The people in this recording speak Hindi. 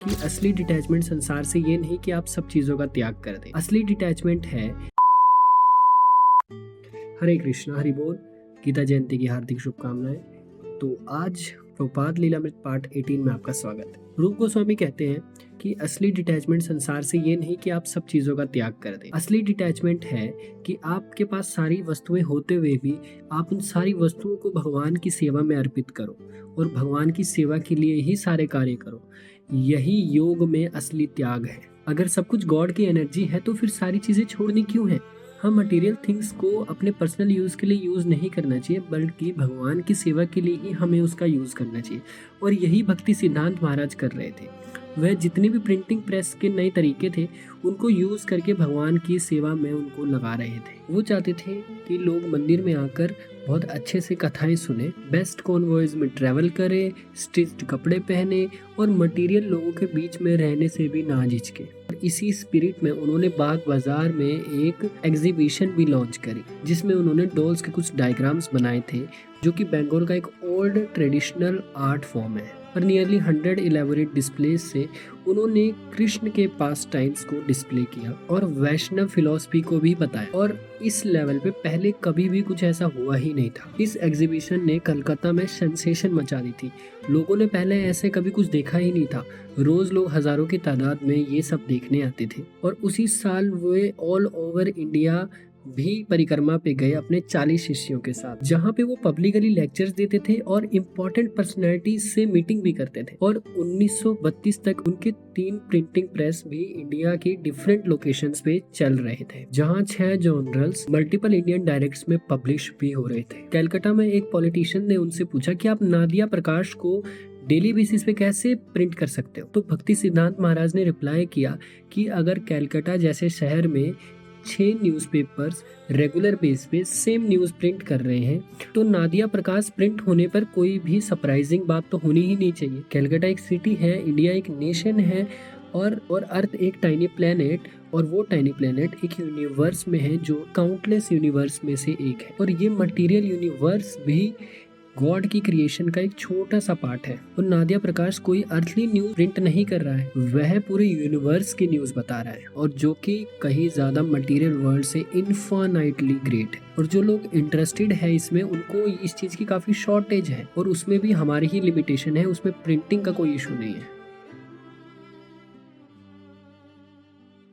कि असली डिटैचमेंट संसार से ये नहीं कि आप सब चीज़ों का त्याग कर दें। असली डिटैचमेंट है हरे कृष्णा हरि बोल। गीता जयंती की हार्दिक शुभकामनाएं। तो आज प्रभात लीलामृत पाठ 18 में आपका स्वागत है। रूप गोस्वामी कहते हैं कि असली डिटैचमेंट संसार से ये नहीं कि आप सब चीज़ों का त्याग कर दें। असली डिटैचमेंट है कि आपके पास सारी वस्तुएं होते हुए भी आप उन सारी वस्तुओं को भगवान की सेवा में अर्पित करो और भगवान की सेवा के लिए ही सारे कार्य करो। यही योग में असली त्याग है। अगर सब कुछ गॉड की एनर्जी है तो फिर सारी चीजें छोड़नी क्यों है। हम मटेरियल थिंग्स को अपने पर्सनल यूज के लिए यूज नहीं करना चाहिए, बल्कि भगवान की सेवा के लिए ही हमें उसका यूज करना चाहिए। और यही भक्ति सिद्धांत महाराज कर रहे थे। वह जितने भी प्रिंटिंग प्रेस के नए तरीके थे उनको यूज करके भगवान की सेवा में उनको लगा रहे थे। वो चाहते थे कि लोग मंदिर में आकर बहुत अच्छे से कथाएं सुने, बेस्ट कॉन्वॉयज में ट्रैवल करे, स्टिच्ड कपड़े पहने और मटेरियल लोगों के बीच में रहने से भी ना झिझके। और इसी स्पिरिट में उन्होंने बाग बाजार में एक एग्जीबिशन भी लॉन्च करी, जिसमें उन्होंने डॉल्स के कुछ डायग्राम्स बनाए थे, जो कि बंगाल का एक ओल्ड ट्रेडिशनल आर्ट फॉर्म है। और नियरली 100 इलेबोरेट डिस्प्ले से उन्होंने कृष्ण के पास टाइम्स को डिस्प्ले किया और वैष्णव फिलॉसफी को भी बताया। और इस लेवल पे पहले कभी भी कुछ ऐसा हुआ ही नहीं था। इस एग्जीबिशन ने कलकत्ता में सेंसेशन मचा दी थी। लोगों ने पहले ऐसे कभी कुछ देखा ही नहीं था। रोज लोग हजारों की तादाद में ये सब देखने आते थे। और उसी साल वे ऑल ओवर इंडिया भी परिक्रमा पे गए अपने 40 शिष्यों के साथ, जहाँ पे वो पब्लिकली लेक्चर्स देते थे और इम्पोर्टेंट पर्सनैलिटीज से मीटिंग भी करते थे। और 1932 तक उनके 3 प्रिंटिंग प्रेस भी इंडिया की डिफरेंट लोकेशंस पे चल रहे थे, जहाँ 6 जर्नल्स मल्टीपल इंडियन डायरेक्ट्स में पब्लिश भी हो रहे थे। कलकत्ता में एक पॉलिटिशियन ने उनसे पूछा कि आप नादिया प्रकाश को डेली बेसिस पे कैसे प्रिंट कर सकते हो। तो भक्ति सिद्धांत महाराज ने रिप्लाई किया कि अगर कलकत्ता जैसे शहर में 6 न्यूज़पेपर्स रेगुलर बेस पे सेम न्यूज़ प्रिंट कर रहे हैं, तो नादिया प्रकाश प्रिंट होने पर कोई भी सरप्राइजिंग बात तो होनी ही नहीं चाहिए। कलकत्ता एक सिटी है, इंडिया एक नेशन है और अर्थ एक टाइनी प्लेनेट, और वो टाइनी प्लेनेट एक यूनिवर्स में है जो काउंटलेस यूनिवर्स में से एक है। और ये मटेरियल यूनिवर्स भी गॉड की क्रिएशन का एक छोटा सा पार्ट है। और नादिया प्रकाश कोई अर्थली न्यूज प्रिंट नहीं कर रहा है, वह पूरे यूनिवर्स की न्यूज बता रहा है, और जो कि कहीं ज्यादा मटेरियल वर्ल्ड से इनफाइनाइटली ग्रेट है। और जो लोग इंटरेस्टेड है इसमें, उनको इस चीज की काफी शॉर्टेज है, और उसमें भी हमारी ही लिमिटेशन है, उसमें प्रिंटिंग का कोई इशू नहीं है।